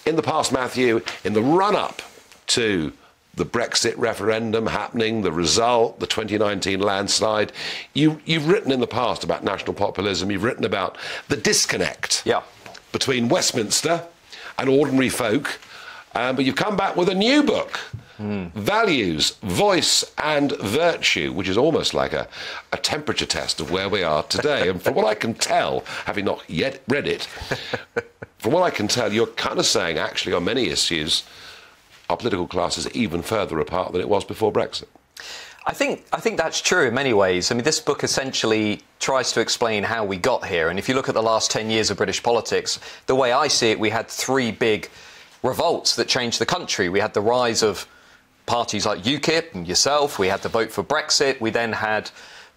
in the past, Matthew, in the run-up to the Brexit referendum happening, the result, the 2019 landslide, you've written in the past about national populism, you've written about the disconnect between Westminster and ordinary folk, but you've come back with a new book, Values, Voice and Virtue, which is almost like a temperature test of where we are today. And from what I can tell, having not yet read it, from what I can tell, you're kind of saying, actually, on many issues, our political class is even further apart than it was before Brexit. I think that's true in many ways. I mean, this book essentially tries to explain how we got here. And if you look at the last 10 years of British politics, the way I see it, we had three big revolts that changed the country. We had the rise of parties like UKIP and yourself. We had the vote for Brexit. We then had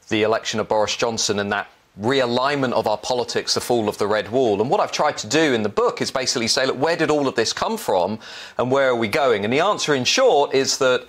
the election of Boris Johnson and that realignment of our politics, the fall of the Red Wall. And what I've tried to do in the book is basically say, look, where did all of this come from and where are we going? And the answer, in short, is that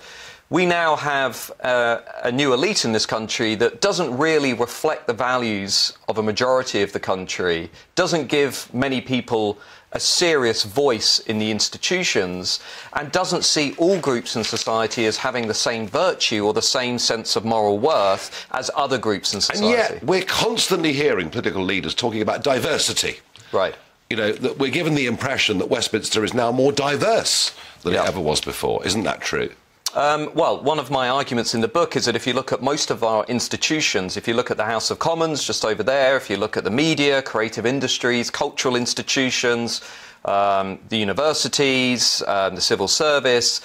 we now have a new elite in this country that doesn't really reflect the values of a majority of the country, doesn't give many people a serious voice in the institutions, and doesn't see all groups in society as having the same virtue or the same sense of moral worth as other groups in society. And yet we're constantly hearing political leaders talking about diversity. Right. You know, that we're given the impression that Westminster is now more diverse than it ever was before. Isn't that true? Well, one of my arguments in the book is that if you look at most of our institutions, if you look at the House of Commons just over there, if you look at the media, creative industries, cultural institutions, the universities, the civil service,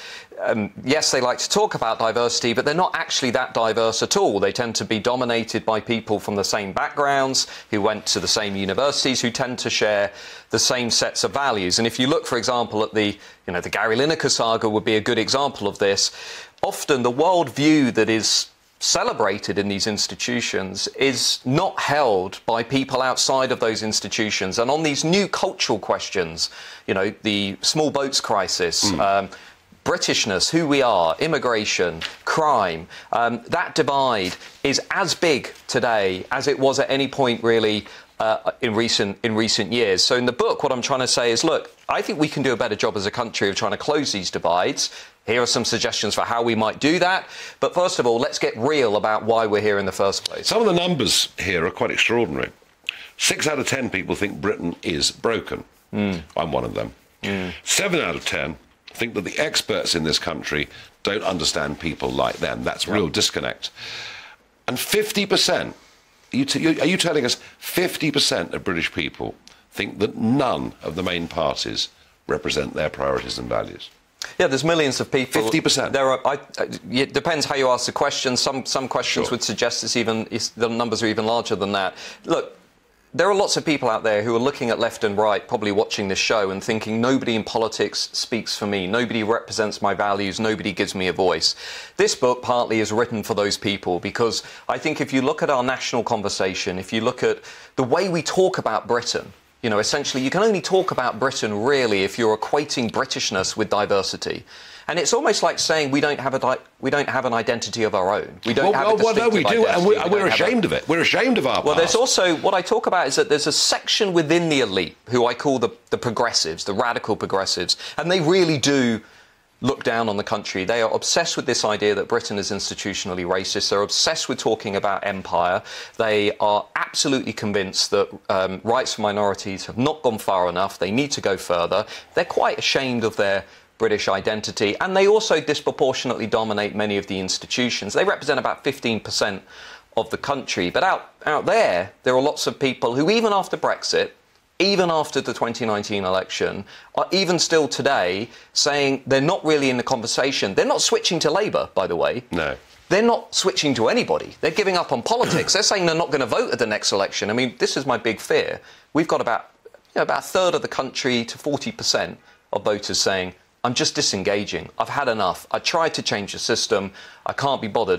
yes, they like to talk about diversity, but they're not actually that diverse at all. They tend to be dominated by people from the same backgrounds, who went to the same universities, who tend to share the same sets of values. And if you look, for example, at the Gary Lineker saga would be a good example of this. Often the worldview that is celebrated in these institutions is not held by people outside of those institutions. And on these new cultural questions, you know, the small boats crisis, Britishness, who we are, immigration, crime, that divide is as big today as it was at any point really in recent years. So in the book, what I'm trying to say is, look, I think we can do a better job as a country of trying to close these divides. Here are some suggestions for how we might do that. But first of all, let's get real about why we're here in the first place. Some of the numbers here are quite extraordinary. 6 out of 10 people think Britain is broken. I'm one of them. 7 out of 10 think that the experts in this country don't understand people like them. That's a real disconnect. And 50%, are you telling us 50% of British people think that none of the main parties represent their priorities and values? Yeah, there's millions of people. 50%. It depends how you ask the question. Some questions would suggest the numbers are even larger than that. Look, there are lots of people out there who are looking at left and right, probably watching this show and thinking nobody in politics speaks for me, nobody represents my values, nobody gives me a voice. This book partly is written for those people because I think if you look at our national conversation, if you look at the way we talk about Britain, you know, essentially you can only talk about Britain really if you're equating Britishness with diversity. And it's almost like saying we don't have an identity of our own. We don't have a distinctive no, we do, identity. and we're ashamed of it. We're ashamed of our past. Well, there's also, what I talk about is that there's a section within the elite who I call the progressives, the radical progressives, and they really do look down on the country. They are obsessed with this idea that Britain is institutionally racist. They're obsessed with talking about empire. They are absolutely convinced that rights for minorities have not gone far enough. They need to go further. They're quite ashamed of their British identity, and they also disproportionately dominate many of the institutions. They represent about 15% of the country, but out there are lots of people who, even after Brexit, even after the 2019 election, are even still today saying they're not really in the conversation. They're not switching to Labour, by the way. No. They're not switching to anybody. They're giving up on politics. They're saying they're not going to vote at the next election. I mean, this is my big fear. We've got about a third of the country to 40% of voters saying, I'm just disengaging. I've had enough. I tried to change the system. I can't be bothered.